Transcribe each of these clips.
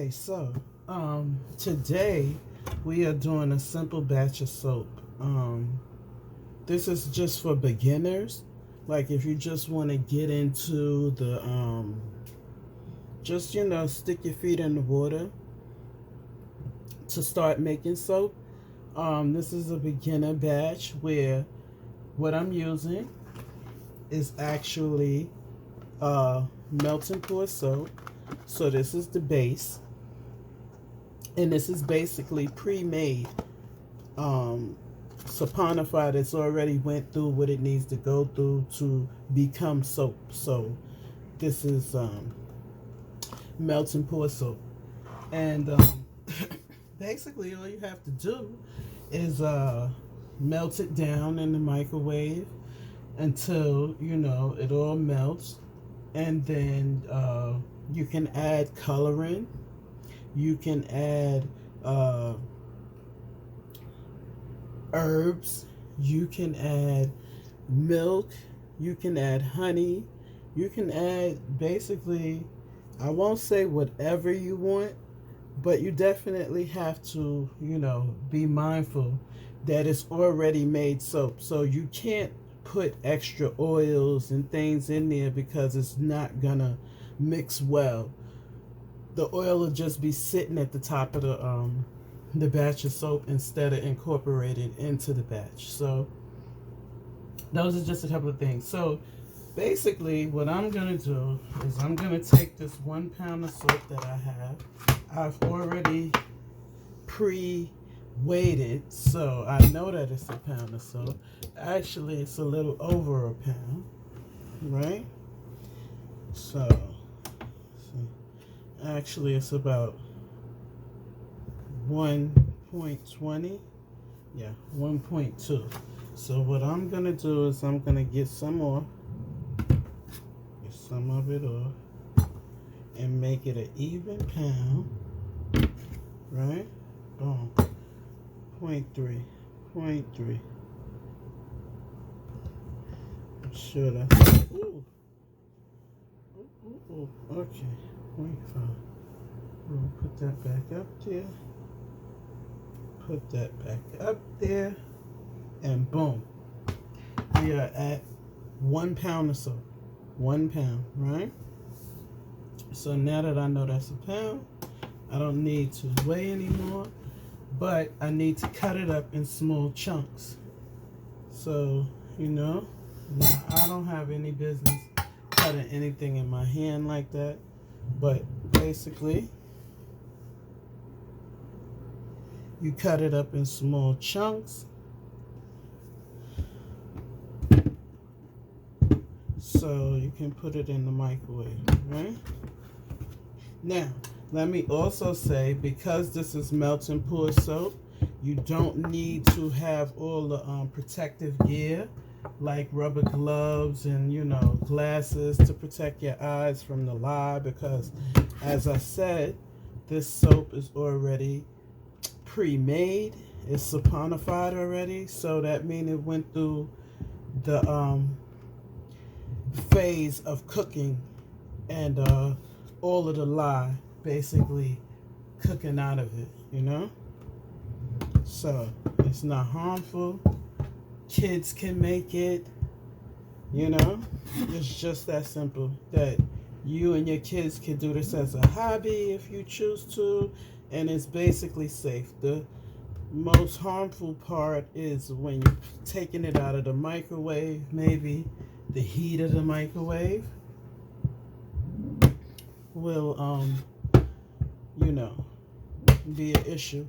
Okay, so today we are doing a simple batch of soap. This is just for beginners. Like if you just want to get into the just stick your feet in the water to start making soap. This is a beginner batch where what I'm using is actually melt and pour soap. So this is the base, and this is basically pre-made saponified. It's already went through what it needs to go through to become soap. So this is melt and pour soap, and basically all you have to do is melt it down in the microwave until it all melts, and then you can add coloring, you can add herbs, you can add milk, you can add honey, you can add basically, I won't say whatever you want, but you definitely have to be mindful that it's already made soap. So you can't put extra oils and things in there because it's not gonna mix well. The oil will just be sitting at the top of the batch of soap instead of incorporated into the batch. So those are just a couple of things. So basically what I'm gonna do is I'm gonna take this 1 pound of soap that I have. I've already pre-weighted, so I know that it's a pound of soap. Actually, it's a little over a pound, right? So actually it's about 1.20. Yeah, 1.2. So what I'm gonna do is I'm gonna get some more, get some of it off, and make it an even pound, right? Boom. 0.3. I'm sure that's ooh. Ooh. Okay. 0.5. We'll put that back up there. Put that back up there. And boom. We are at 1 pound of soap. 1 pound, right? So now that I know that's a pound, I don't need to weigh anymore, but I need to cut it up in small chunks. So, now I don't have any business cutting anything in my hand like that, but basically you cut it up in small chunks so you can put it in the microwave, right? Now, let me also say, because this is melt and pour soap, you don't need to have all the protective gear like rubber gloves and glasses to protect your eyes from the lye, because as I said, this soap is already pre-made. It's saponified already, so that means it went through the phase of cooking and all of the lye basically cooking out of it, so it's not harmful. Kids can make it, it's just that simple, that you and your kids can do this as a hobby if you choose to, and it's basically safe. The most harmful part is when you're taking it out of the microwave. Maybe the heat of the microwave will be an issue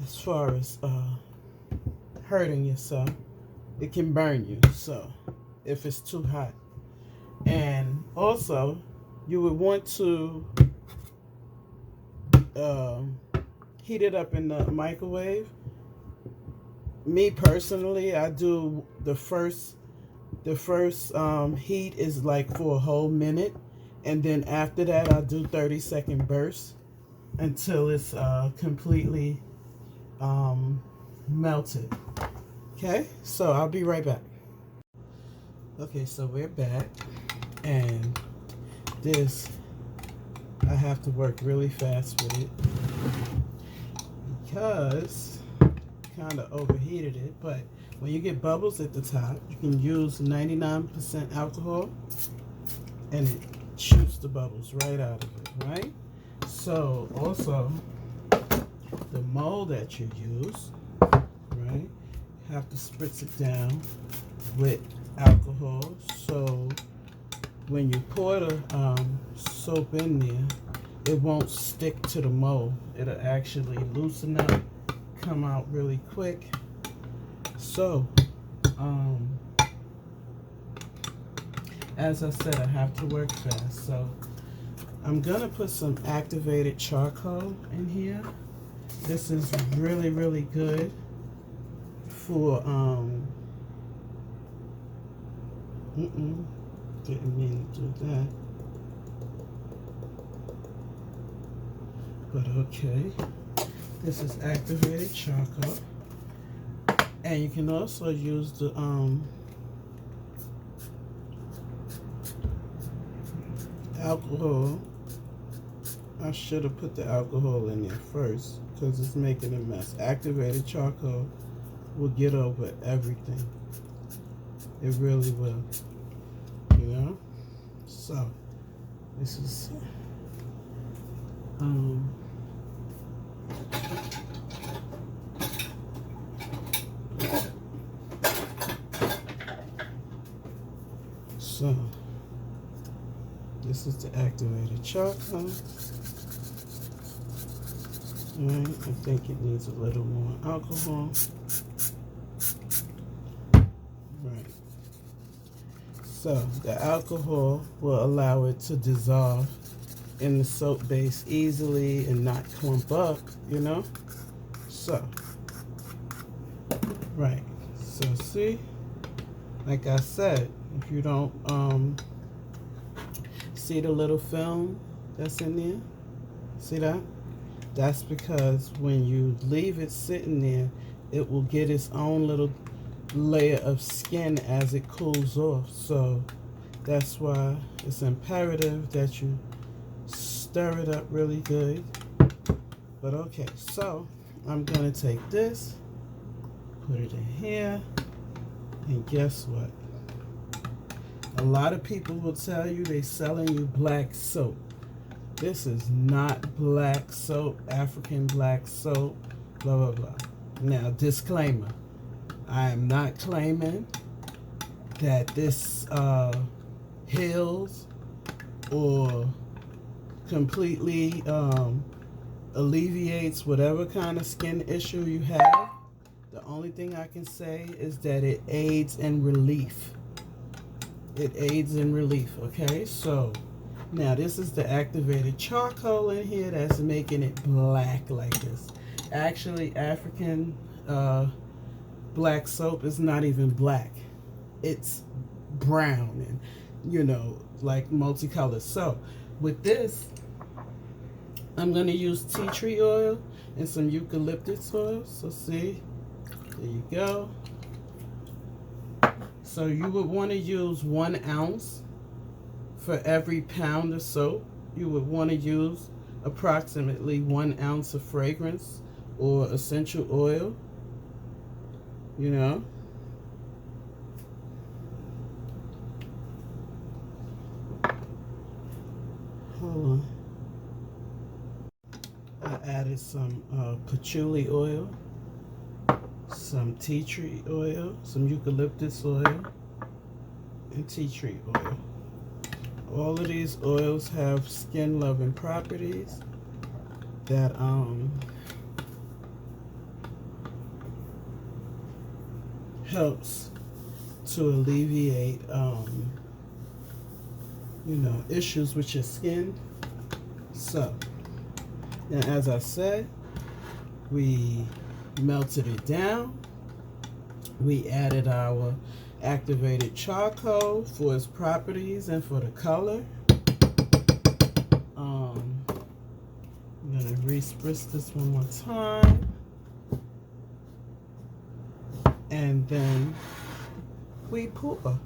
as far as hurting yourself. It can burn you, so if it's too hot. And also you would want to heat it up in the microwave. Me personally, I do the first heat is like for a whole minute, and then after that I do 30-second bursts until it's completely melted. Okay, so I'll be right back. Okay, so we're back, and this I have to work really fast with it because kind of overheated it. But when you get bubbles at the top, you can use 99% alcohol and it shoots the bubbles right out of it, right? So also the mold that you use, right, you have to spritz it down with alcohol, so when you pour the soap in there, it won't stick to the mold. It'll actually loosen up, come out really quick. So as I said, I have to work fast, so I'm gonna put some activated charcoal in here. This is really, really good for didn't mean to do that, but okay. This is activated charcoal, and you can also use the alcohol. I should have put the alcohol in there first because it's making a mess. Activated charcoal will get over everything. It really will, you know? So, this is so this is the activated charcoal. Right, I think it needs a little more alcohol. Right. So the alcohol will allow it to dissolve in the soap base easily and not clump up, you know? So, right. So see, like I said, if you don't see the little film that's in there, see that? That's because when you leave it sitting there, it will get its own little layer of skin as it cools off. So that's why it's imperative that you stir it up really good. But okay, so I'm gonna take this, put it in here, and guess what? A lot of people will tell you they're selling you black soap. This is not black soap, African black soap, blah, blah, blah. Now, disclaimer, I am not claiming that this heals or completely alleviates whatever kind of skin issue you have. The only thing I can say is that it aids in relief. It aids in relief, okay? So, now this is the activated charcoal in here that's making it black like this. Actually, African black soap is not even black. It's brown and, you know, like multicolored. So, with this, I'm going to use tea tree oil and some eucalyptus oil. So, see, there you go. So, you would want to use 1 ounce for every pound of soap. You would want to use approximately 1 ounce of fragrance or essential oil, you know. Hold on. I added some patchouli oil, some tea tree oil, some eucalyptus oil, and tea tree oil. All of these oils have skin loving properties that helps to alleviate you know, issues with your skin. So now, as I said, we melted it down. We added our activated charcoal for its properties and for the color. I'm gonna re-spritz this one more time, and then we pour.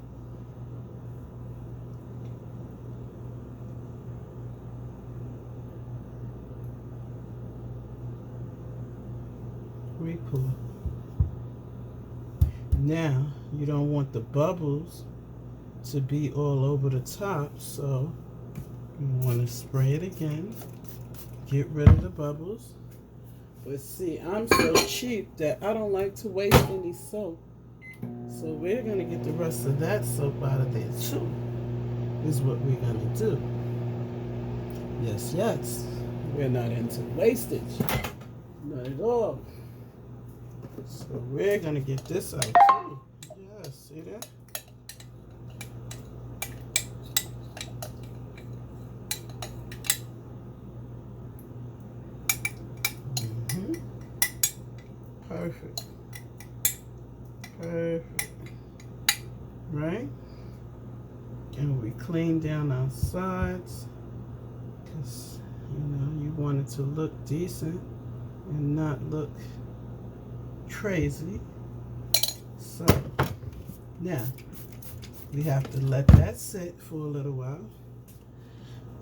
re-pour. Now, you don't want the bubbles to be all over the top, so you want to spray it again. Get rid of the bubbles. But see, I'm so cheap that I don't like to waste any soap. So we're going to get the rest of that soap out of there too, is what we're going to do. Yes, yes. We're not into wastage. Not at all. So we're going to get this out too. Yeah, see that? Perfect. Perfect. Right? And we clean down our sides because, you know, you want it to look decent and not look crazy. So, now, we have to let that sit for a little while.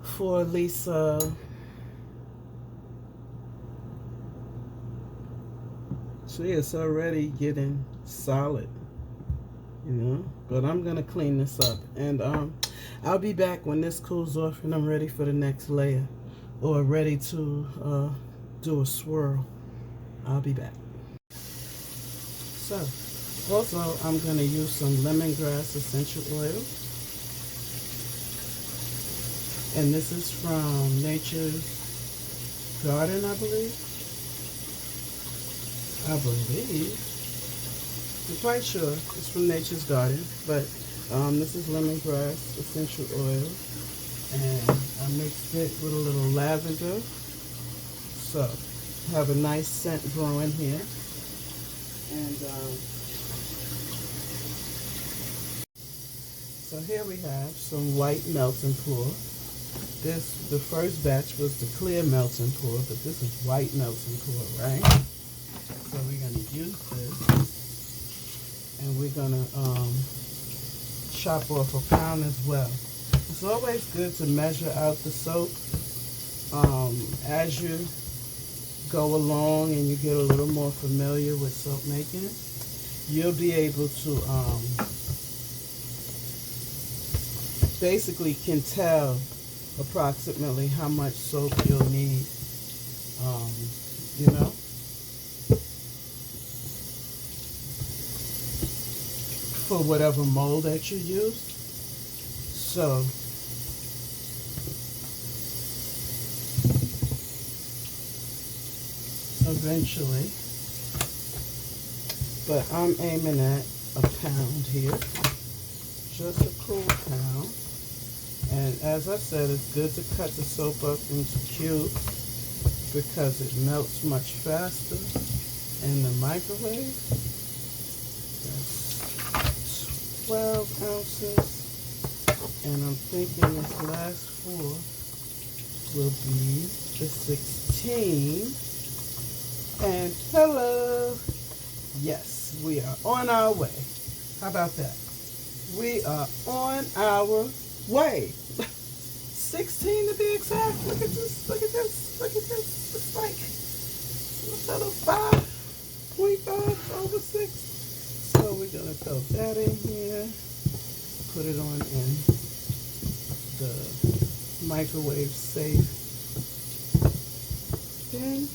For at least, so yeah, it's already getting solid, you know, but I'm gonna clean this up, and I'll be back when this cools off and I'm ready for the next layer, or ready to do a swirl. I'll be back. So also I'm gonna use some lemongrass essential oil, and this is from Nature's Garden, I believe. I'm quite sure it's from Nature's Garden, but this is lemongrass essential oil, and I mixed it with a little lavender, so have a nice scent growing here. And so here we have some white melt and pour. The first batch was the clear melt and pour, but this is white melt and pour, right? So we're going to use this, and we're going to chop off a pound as well. It's always good to measure out the soap as you go along and you get a little more familiar with soap making. You'll be able to basically can tell approximately how much soap you'll need, you know. For whatever mold that you use. So eventually, but I'm aiming at a pound here, just a cool pound. And as I said, it's good to cut the soap up into cubes because it melts much faster in the microwave. 12 ounces, and I'm thinking this last 4 will be the 16. And hello, yes, we are on our way. How about that? We are on our way. 16 to be exact. Look at this, look at this, look at this. It's like a little 5.5 over 6. So we're going to throw that in here, put it on in the microwave safe thing,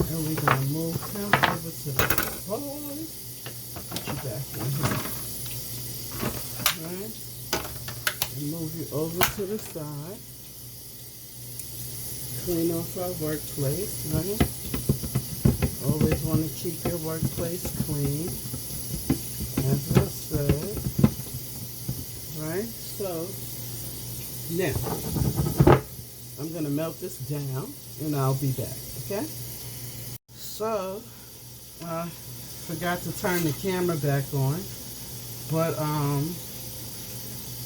and we're going to move him over to the side. Put you back in here, right? And move you over to the side. Clean off our workplace, right? Always want to keep your workplace clean. As I said, right? So now I'm gonna melt this down, and I'll be back. Okay? So forgot to turn the camera back on, but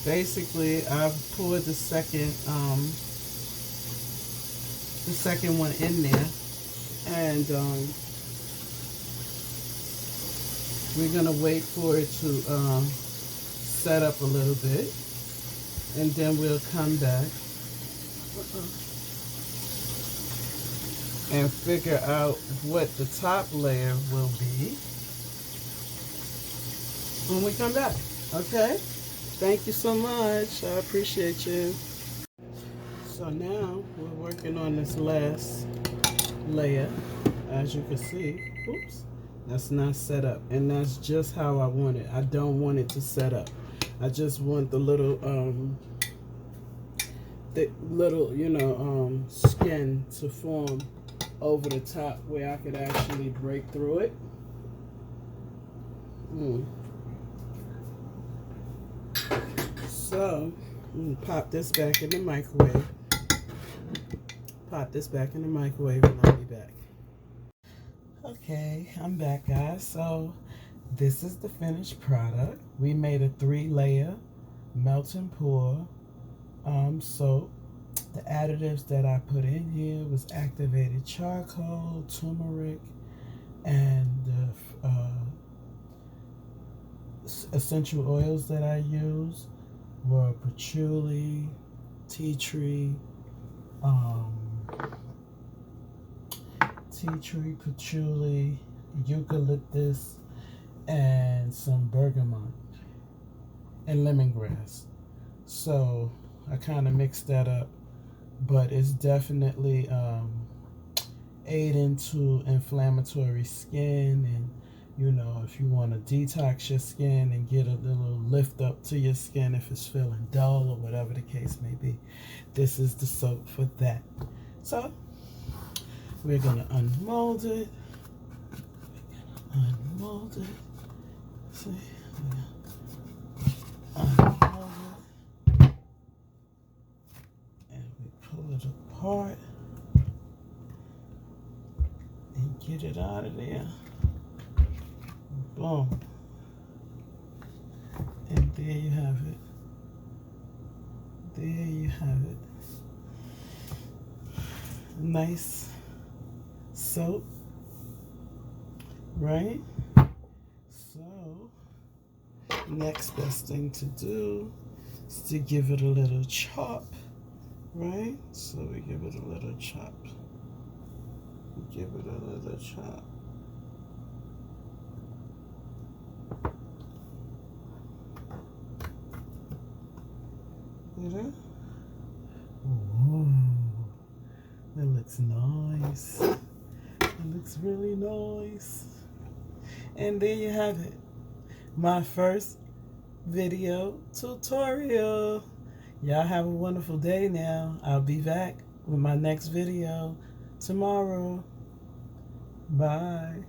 basically I've poured the second one in there, and we're going to wait for it to set up a little bit, and then we'll come back. and figure out what the top layer will be when we come back. Okay? Thank you so much. I appreciate you. So now we're working on this last layer. As you can see, oops, that's not set up, and that's just how I want it. I don't want it to set up. I just want the little skin to form over the top where I could actually break through it. So pop this back in the microwave. Pop this back in the microwave and I'll be back. Okay, I'm back, guys. So this is the finished product. We made a 3-layer melt and pour soap. The additives that I put in here was activated charcoal, turmeric, and the essential oils that I used were patchouli, tea tree, patchouli, eucalyptus, and some bergamot and lemongrass. So I kind of mixed that up, but it's definitely aiding to inflammatory skin, and if you want to detox your skin and get a little lift up to your skin if it's feeling dull or whatever the case may be, this is the soap for that. So we're gonna unmold it. Unmold it. See, unmold it, and we pull it apart and get it out of there. Boom. And there you have it. There you have it. Nice soap, right? So next best thing to do is to give it a little chop, right? So we give it a little chop. Give it a little chop. Whoa, that looks nice. It looks really nice. And there you have it. My first video tutorial. Y'all have a wonderful day now. I'll be back with my next video tomorrow. Bye.